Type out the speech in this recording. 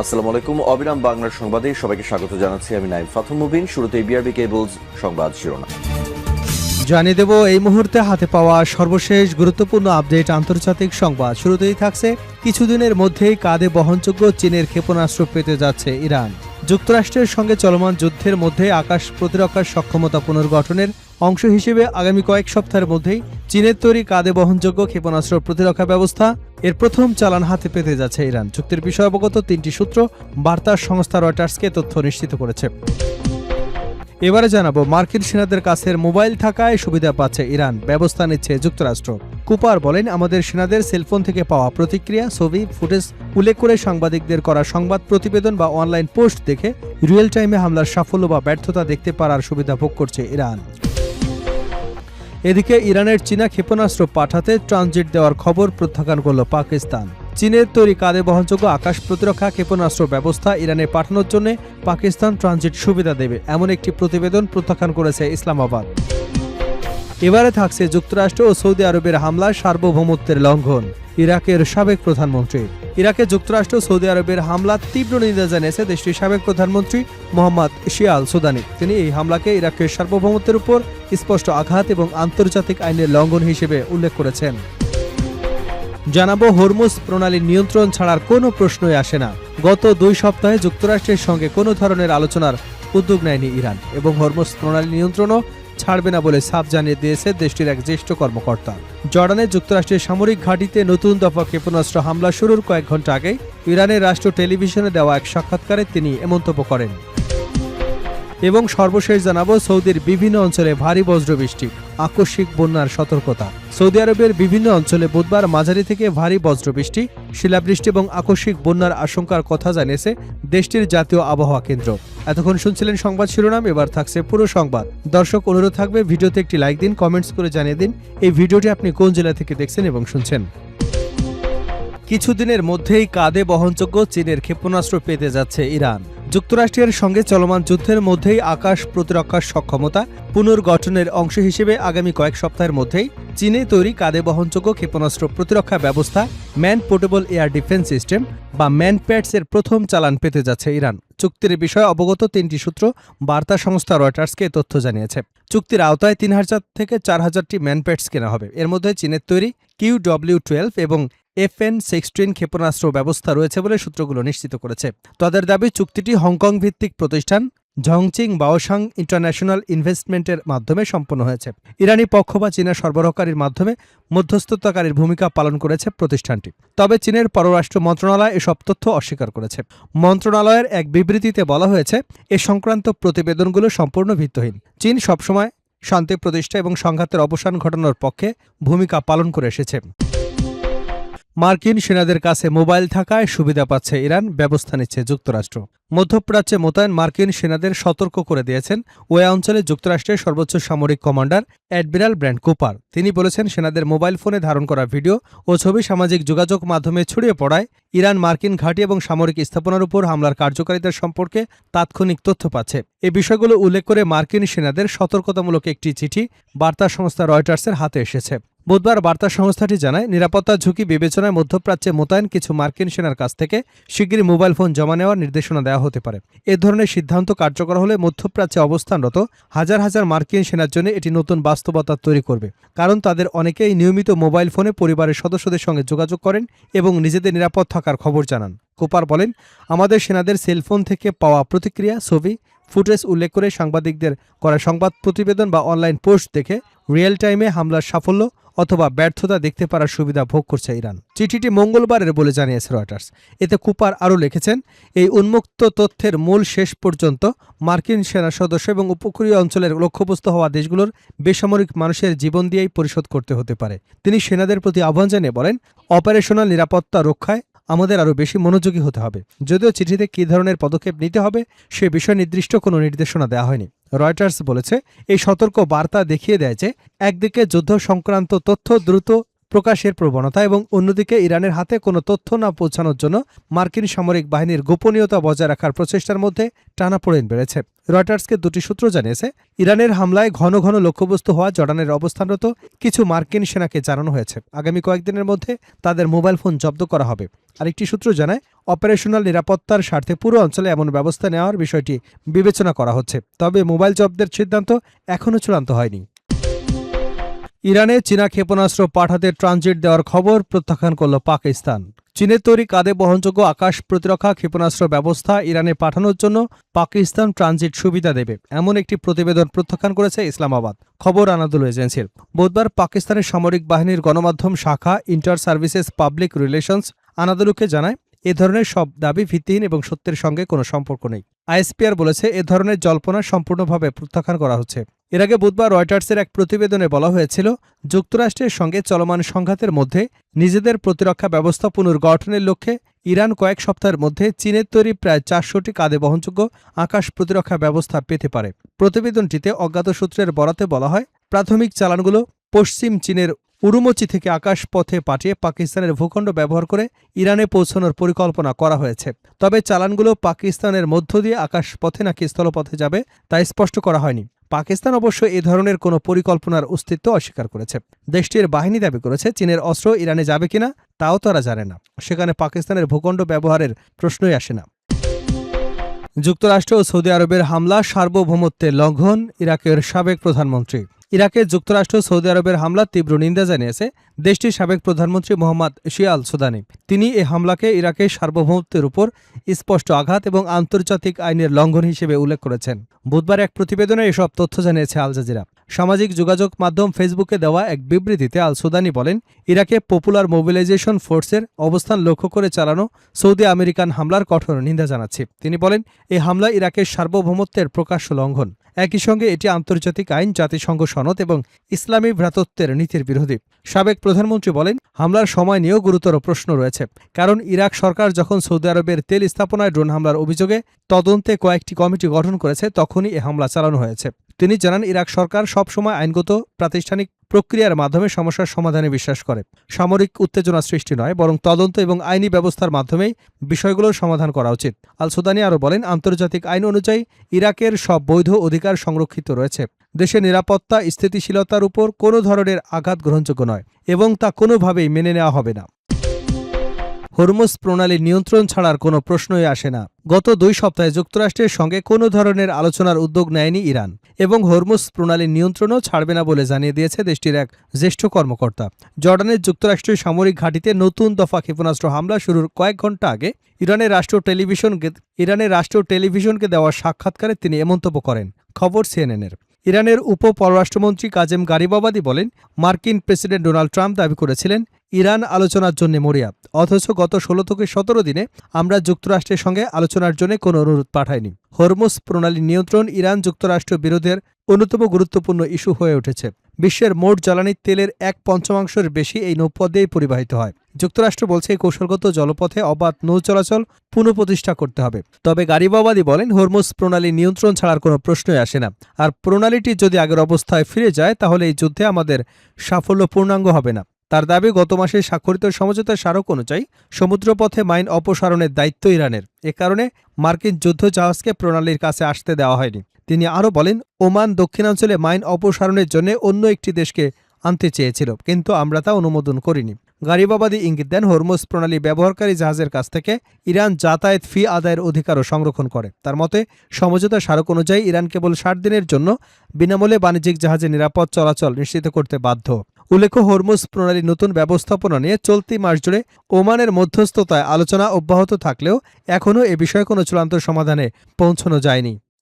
আসসালামু আলাইকুম। অবিরাম বাংলার সংবাদে সবাইকে স্বাগত জানাচ্ছি। আমি নাইম ফাথুম মুবিন। শুরুতে বিআরবি কেবলস সংবাদ শিরোনাম জানিয়ে দেব এই মুহূর্তে হাতে পাওয়া সর্বশেষ গুরুত্বপূর্ণ আপডেট আন্তর্জাতিক সংবাদ। শুরুতেই থাকছে কিছুদিনের মধ্যেই কাঁধে বহনযোগ্য চীনের ক্ষেপণাস্ত্র পেতে যাচ্ছে ইরান। যুক্তরাষ্ট্রের সঙ্গে চলমান যুদ্ধের মধ্যে আকাশ প্রতিরক্ষার সক্ষমতা পুনর্গঠনের অংশ হিসেবে আগামী কয়েক সপ্তাহের মধ্যেই চীনের তৈরি কাঁধে বহনযোগ্য ক্ষেপণাস্ত্র প্রতিরক্ষা ব্যবস্থা এর প্রথম চালান হাতে পেতে যাচ্ছে ইরান। চুক্তির বিষয়ে অবগত তিনটি সূত্র বার্তা সংস্থা রয়টার্সকে তথ্য নিশ্চিত করেছে। এবারে জানাবো মার্কিন সেনাদের কাছের মোবাইল থাকায় সুবিধা পাচ্ছে ইরান, ব্যবস্থা নিচ্ছে যুক্তরাষ্ট্র। কুপার বলেন, আমাদের সেনাদের সেলফোন থেকে পাওয়া প্রতিক্রিয়া, ছবি, ফুটেজ উল্লেখ করে সাংবাদিকদের করা সংবাদ প্রতিবেদন বা অনলাইন পোস্ট দেখে রিয়েল টাইমে হামলার সাফল্য বা ব্যর্থতা দেখতে পারার সুবিধা ভোগ করছে ইরান। এদিকে ইরানের চীনা ক্ষেপণাস্ত্র পাঠাতে ট্রানজিট দেওয়ার খবর প্রত্যাখ্যান করল পাকিস্তান। চীনের তৈরি কাঁধে বহনযোগ্য আকাশ প্রতিরক্ষা ক্ষেপণাস্ত্র ব্যবস্থা ইরানে পাঠানোর জন্য পাকিস্তান ট্রানজিট সুবিধা দেবে এমন একটি প্রতিবেদন প্রত্যাখ্যান করেছে ইসলামাবাদ। এবারে থাকছে যুক্তরাষ্ট্র ও সৌদি আরবের হামলায় সার্বভৌমত্বের লঙ্ঘন। ইরাকের সাবেক প্রধানমন্ত্রী। ইরাকে যুক্তরাষ্ট্র সৌদি আরবের হামলা তীব্র নিন্দা জানিয়েছে দেশটির সাবেক প্রধানমন্ত্রী মোহাম্মদ শিয়া আল সুদানি। তিনি এই হামলাকে ইরাকের সার্বভৌমত্বের উপর স্পষ্ট আঘাত এবং আন্তর্জাতিক আইনের লঙ্ঘন হিসেবে উল্লেখ করেছেন। জানাবো হরমুজ প্রণালী নিয়ন্ত্রণ ছাড়ার কোনো প্রশ্নই আসে না। গত 2 সপ্তাহে যুক্তরাষ্ট্রের সঙ্গে কোনো ধরনের আলোচনার উদ্যোগ নেয়নি ইরান এবং হরমুজ প্রণালী নিয়ন্ত্রণও ছাড়বে না বলে সাফ জানিয়ে দিয়েছে দেশটির এক জ্যেষ্ঠ কর্মকর্তা। জর্ডানে যুক্তরাষ্ট্রের সামরিক ঘাঁটিতে নতুন দফা ক্ষেপণাস্ত্র হামলা শুরুর কয়েক ঘণ্টা আগে ইরানের রাষ্ট্র টেলিভিশনে দেওয়া এক সাক্ষাৎকারে তিনি এ মন্তব্য করেন। এবং সর্বশেষ জানাবো সৌদির বিভিন্ন অঞ্চলে ভারী বজ্রবৃষ্টি, আকস্মিক বন্যার সতর্কতা। সৌদি আরবের বিভিন্ন অঞ্চলে বুধবার মাঝারি থেকে ভারী বজ্রবৃষ্টি, শিলাবৃষ্টি এবং আকস্মিক বন্যার আশঙ্কার কথা জানিয়েছে দেশটির জাতীয় আবহাওয়া কেন্দ্র। এতক্ষণ শুনছিলেন সংবাদ শিরোনাম, এবার থাকছে পুরো সংবাদ। দর্শক, অনুরোধ থাকবে ভিডিওতে একটি লাইক দিন, কমেন্টস করে জানিয়ে দিন এই ভিডিওটি আপনি কোন জেলা থেকে দেখছেন এবং শুনছেন। কিছুদিনের মধ্যেই কাঁধে বহনযোগ্য চীনের ক্ষেপণাস্ত্র পেতে যাচ্ছে ইরান। যুক্তরাষ্ট্রের সঙ্গে চলমান যুদ্ধের মধ্যেই আকাশ প্রতিরক্ষার সক্ষমতা পুনর্গঠনের অংশ হিসেবে আগামী কয়েক সপ্তাহের মধ্যেই চীনে তৈরি কাঁধে বহনযোগ্য ক্ষেপণাস্ত্র প্রতিরক্ষা ব্যবস্থা man portable air defence system বা ম্যানপ্যাডস এর প্রথম চালান পেতে যাচ্ছে ইরান। চুক্তির বিষয়ে অবগত তিনটি সূত্র বার্তা সংস্থা রয়টার্সকে তথ্য জানিয়েছে। চুক্তির আওতায় 3000 থেকে 4000টি ম্যানপ্যাডস কেনা হবে। এর মধ্যে চীনের তৈরি QW-12 এবং FN-16 ক্ষেপণাস্ত্র ব্যবস্থা রয়েছে বলে সূত্রগুলো নিশ্চিত করেছে। তাদের দাবি, চুক্তিটি হংকং ভিত্তিক প্রতিষ্ঠান ঝংচিং বাওসাং ইন্টারন্যাশনাল ইনভেস্টমেন্টের মাধ্যমে সম্পন্ন হয়েছে। ইরানি পক্ষ বা চীনা সরবরাহকারীর মাধ্যমে মধ্যস্থতাকারীর ভূমিকা পালন করেছে প্রতিষ্ঠানটি। তবে চীনের পররাষ্ট্র মন্ত্রণালয় এসব তথ্য অস্বীকার করেছে। মন্ত্রণালয়ের এক বিবৃতিতে বলা হয়েছে, এ সংক্রান্ত প্রতিবেদনগুলো সম্পূর্ণ ভিত্তিহীন। চীন সবসময় শান্তি প্রতিষ্ঠা এবং সংঘাতের অবসান ঘটানোর পক্ষে ভূমিকা পালন করে এসেছে। মার্কিন সেনাদের কাছে মোবাইল থাকায় সুবিধা পাচ্ছে ইরান, ব্যবস্থা নিচ্ছে যুক্তরাষ্ট্র। মধ্যপ্রাচ্যে মোতায়েন মার্কিন সেনাদের সতর্ক করে দিয়েছেন ওই অঞ্চলে যুক্তরাষ্ট্রের সর্বোচ্চ সামরিক কমান্ডার অ্যাডমিরাল ব্র্যান্ড কুপার। তিনি বলেছেন, সেনাদের মোবাইল ফোনে ধারণ করা ভিডিও ও ছবি সামাজিক যোগাযোগ মাধ্যমে ছড়িয়ে পড়ায় ইরান মার্কিন ঘাঁটি এবং সামরিক স্থাপনার উপর হামলার কার্যকারিতা সম্পর্কে তাৎক্ষণিক তথ্য পাচ্ছে। এই বিষয়গুলো উল্লেখ করে মার্কিন সেনাদের সতর্কতামূলক একটি চিঠি বার্তা সংস্থা রয়টার্সের হাতে এসেছে। বুধবার বার্তা সংস্থাটি জানায়, নিরাপত্তা ঝুঁকি বিবেচনায় মধ্যপ্রাচ্যে মোতায়েন কিছু মার্কিন সেনার কাছ থেকে শিগগিরই মোবাইল ফোন জমা নেওয়ার নির্দেশনা দেওয়া হতে পারে। এ ধরনের সিদ্ধান্ত কার্যকর হলে মধ্যপ্রাচ্যে অবস্থানরত হাজার হাজার মার্কিন সেনার জন্য এটি নতুন বাস্তবতা তৈরি করবে, কারণ তাদের অনেকেই নিয়মিত মোবাইল ফোনে পরিবারের সদস্যদের সঙ্গে যোগাযোগ করেন এবং নিজেদের নিরাপদ থাকার খবর জানান। কুপার বলেন, আমাদের সেনাদের সেলফোন থেকে পাওয়া প্রতিক্রিয়া, ছবি, ফুটেজ উল্লেখ করে সাংবাদিকদের করা সংবাদ প্রতিবেদন বা অনলাইন পোস্ট দেখে রিয়েল টাইমে হামলার সাফল্য অথবা ব্যর্থতা দেখতে পারার সুবিধা ভোগ করছে ইরান। চিঠিটি মঙ্গলবারের বলে জানিয়েছে রয়টার্স। এতে কুপার আরও লিখেছেন, এই উন্মুক্ত তথ্যের মূল শেষ পর্যন্ত মার্কিন সেনা সদস্য এবং উপকূলীয় অঞ্চলের লক্ষ্যবস্তু হওয়া দেশগুলোর বেসামরিক মানুষের জীবন দিয়েই পরিশোধ করতে হতে পারে। তিনি সেনাদের প্রতি আহ্বান জানিয়ে বলেন, অপারেশনাল নিরাপত্তা রক্ষায় আমাদের আরও বেশি মনোযোগী হতে হবে। যদিও চিঠিতে কী ধরনের পদক্ষেপ নিতে হবে সে বিষয়ে নির্দিষ্ট কোনো নির্দেশনা দেওয়া হয়নি। রয়টার্স বলেছে, এই সতর্ক বার্তা দেখিয়ে দেয় যে একদিকে যুদ্ধ সংক্রান্ত তথ্য দ্রুত প্রকাশের প্রবণতা এবং অন্যদিকে ইরানের হাতে কোনো তথ্য না পৌঁছানোর জন্য মার্কিন সামরিক বাহিনীর গোপনীয়তা বজায় রাখার প্রচেষ্টার মধ্যে টানাপোড়েন বেড়েছে। রয়টার্সকে দুটি সূত্র জানিয়েছে, ইরানের হামলায় ঘন ঘন লক্ষ্যবস্তু হওয়া জর্ডানের অবস্থানরত কিছু মার্কিন সেনাকে জানানো হয়েছে আগামী কয়েকদিনের মধ্যে তাদের মোবাইল ফোন জব্দ করা হবে। আরেকটি সূত্র জানায়, অপারেশনাল নিরাপত্তার স্বার্থে পুরো অঞ্চলে এমন ব্যবস্থা নেওয়ার বিষয়টি বিবেচনা করা হচ্ছে, তবে মোবাইল জব্দের সিদ্ধান্ত এখনও চূড়ান্ত হয়নি। ইরানে চীনা ক্ষেপণাস্ত্র পাঠাতে ট্রানজিট দেওয়ার খবর প্রত্যাখ্যান করল পাকিস্তান। চীনের তৈরি কাঁধে বহনযোগ্য আকাশ প্রতিরক্ষা ক্ষেপণাস্ত্র ব্যবস্থা ইরানে পাঠানোর জন্য পাকিস্তান ট্রানজিট সুবিধা দেবে এমন একটি প্রতিবেদন প্রত্যাখ্যান করেছে ইসলামাবাদ। খবর আনাদুল এজেন্সির। বুধবার পাকিস্তানের সামরিক বাহিনীর গণমাধ্যম শাখা ইন্টার সার্ভিসেস পাবলিক রিলেশনস আনাদুলুকে জানায়, এ ধরনের সব দাবি ভিত্তিহীন এবং সত্যের সঙ্গে কোনো সম্পর্ক নেই। আইএসপিআর বলেছে, এ ধরনের জল্পনা সম্পূর্ণভাবে প্রত্যাখ্যান করা হচ্ছে। এর আগে বুধবার রয়টার্সের এক প্রতিবেদনে বলা হয়েছিল, যুক্তরাষ্ট্রের সঙ্গে চলমান সংঘাতের মধ্যে নিজেদের প্রতিরক্ষা ব্যবস্থা পুনর্গঠনের লক্ষ্যে ইরান কয়েক সপ্তাহের মধ্যে চীনের তৈরি প্রায় 400টি কাঁধে বহনযোগ্য আকাশ প্রতিরক্ষা ব্যবস্থা পেতে পারে। প্রতিবেদনটিতে অজ্ঞাত সূত্রের বরাতে বলা হয়, প্রাথমিক চালানগুলো পশ্চিম চীনের উরুমচি থেকে আকাশ পথে পাঠিয়ে পাকিস্তানের ভূখণ্ড ব্যবহার করে ইরানে পৌঁছানোর পরিকল্পনা করা হয়েছে। তবে চালানগুলো পাকিস্তানের মধ্য দিয়ে আকাশ পথে নাকি স্থলপথে যাবে তা স্পষ্ট করা হয়নি। পাকিস্তান অবশ্য এ ধরনের কোনো পরিকল্পনার অস্তিত্ব অস্বীকার করেছে। দেশটির বাহিনী দাবি করেছে, চীনের অস্ত্র ইরানে যাবে কিনা তাও তারা জানে না। সেখানে পাকিস্তানের ভূখণ্ড ব্যবহারের প্রশ্নই আসে না। যুক্তরাষ্ট্র ও সৌদি আরবের হামলা সার্বভৌমত্বের লঙ্ঘন, ইরাকের সাবেক প্রধানমন্ত্রী। ইরাকে যুক্তরাষ্ট্র সৌদি আরবের হামলার তীব্র নিন্দা জানিয়েছে দেশটির সাবেক প্রধানমন্ত্রী মোহাম্মদ শিয়া আল সুদানি। তিনি এ হামলাকে ইরাকের সার্বভৌমত্বের উপর স্পষ্ট আঘাত এবং আন্তর্জাতিক আইনের লঙ্ঘন হিসেবে উল্লেখ করেছেন। বুধবার এক প্রতিবেদনে এসব তথ্য জানিয়েছে আল জাজিরা। সামাজিক যোগাযোগ মাধ্যম ফেসবুকে দেওয়া এক বিবৃতিতে আল সুদানি বলেন, ইরাকে পপুলার মোবিলাইজেশন ফোর্সের অবস্থান লক্ষ্য করে চালানো সৌদি আমেরিকান হামলার কঠোর নিন্দা জানাচ্ছি। তিনি বলেন, এই হামলা ইরাকের সার্বভৌমত্বের প্রকাশ্য লঙ্ঘন। একই সঙ্গে এটি আন্তর্জাতিক আইন, জাতিসংঘ সনদ এবং ইসলামী ভ্রাতৃত্বের নীতির বিরোধী। সাবেক প্রধানমন্ত্রী বলেন, হামলার সময় নিয়েও গুরুতর প্রশ্ন রয়েছে, কারণ ইরাক সরকার যখন সৌদি আরবের তেল স্থাপনায় ড্রোন হামলার অভিযোগে তদন্তে কয়েকটি কমিটি গঠন করেছে তখনই এ হামলা চালানো হয়েছে। তিনি জানান, ইরাক সরকার সবসময় আইনগত প্রাতিষ্ঠানিক প্রক্রিয়ার মাধ্যমে সমস্যার সমাধানে বিশ্বাস করে। সামরিক উত্তেজনা সৃষ্টি নয়, বরং তদন্ত এবং আইনি ব্যবস্থার মাধ্যমেই বিষয়গুলোর সমাধান করা উচিত। আল সুদানি আরও বলেন, আন্তর্জাতিক আইন অনুযায়ী ইরাকের সব বৈধ অধিকার সংরক্ষিত রয়েছে। দেশের নিরাপত্তা স্থিতিশীলতার উপর কোনো ধরনের আঘাত গ্রহণযোগ্য নয় এবং তা কোনোভাবেই মেনে নেওয়া হবে না। হরমুজ প্রণালী নিয়ন্ত্রণ ছাড়ার কোনো প্রশ্নই আসে না। গত 2 সপ্তাহে যুক্তরাষ্ট্রের সঙ্গে কোনো ধরনের আলোচনার উদ্যোগ নেয়নি ইরান এবং হরমুজ প্রণালীর নিয়ন্ত্রণও ছাড়বে না বলে জানিয়ে দিয়েছে দেশটির এক জ্যেষ্ঠ কর্মকর্তা। জর্ডানের যুক্তরাষ্ট্রীয় সামরিক ঘাঁটিতে নতুন দফা ক্ষেপণাস্ত্র হামলা শুরুর কয়েক ঘণ্টা আগে ইরানের রাষ্ট্র টেলিভিশনকে দেওয়া সাক্ষাৎকারে তিনি এ মন্তব্য করেন। খবর সিএনএনের। ইরানের উপ-পররাষ্ট্রমন্ত্রী কাজেম গারিবাবাদি বলেন, মার্কিন প্রেসিডেন্ট ডোনাল্ড ট্রাম্প দাবি করেছিলেন ইরান আলোচনার জন্য মরিয়া, অথচ গত 16 থেকে 17 দিনে আমরা যুক্তরাষ্ট্রের সঙ্গে আলোচনার জন্য কোনো অনুরোধ পাঠাইনি। হরমুজ প্রণালী নিয়ন্ত্রণ ইরান যুক্তরাষ্ট্র বিরোধের অন্যতম গুরুত্বপূর্ণ ইস্যু হয়ে উঠেছে। বিশ্বের মোট জ্বালানি তেলের 1/5 বেশি এই নৌপথ দিয়েই পরিবাহিত হয়। যুক্তরাষ্ট্র বলছে, এই কৌশলগত জলপথে অবাধ নৌ চলাচল পুনঃপ্রতিষ্ঠা করতে হবে। তবে গারিবাবাদি বলেন, হরমুজ প্রণালী নিয়ন্ত্রণ ছাড়ার কোনো প্রশ্নই আসে না। আর প্রণালীটি যদি আগের অবস্থায় ফিরে যায় তাহলে এই যুদ্ধে আমাদের সাফল্য পূর্ণাঙ্গ হবে না। তার দাবি, গত মাসে স্বাক্ষরিত সমঝোতার স্মারক অনুযায়ী সমুদ্রপথে মাইন অপসারণের দায়িত্ব ইরানের। এ কারণে মার্কিন যুদ্ধ জাহাজকে প্রণালীর কাছে আসতে দেওয়া হয়নি। তিনি আরও বলেন, ওমান দক্ষিণাঞ্চলে মাইন অপসারণের জন্য অন্য একটি দেশকে আনতে চেয়েছিল, কিন্তু আমরা তা অনুমোদন করিনি। গারিবাবাদি ইঙ্গিত দেন, হরমুজ প্রণালী ব্যবহারকারী জাহাজের কাছ থেকে ইরান যাতায়াত ফি আদায়ের অধিকারও সংরক্ষণ করে। তার মতে, সমঝোতা স্মারক অনুযায়ী ইরান কেবল 60 দিনের জন্য বিনামূল্যে বাণিজ্যিক জাহাজে নিরাপদ চলাচল নিশ্চিত করতে বাধ্য। উল্লেখ্য, হরমুজ প্রণালীর নতুন ব্যবস্থাপনা নিয়ে চলতি মাস জুড়ে ওমানের মধ্যস্থতায় আলোচনা অব্যাহত থাকলেও এখনও এ বিষয়ে কোনো চূড়ান্ত সমাধানে পৌঁছানো যায়নি।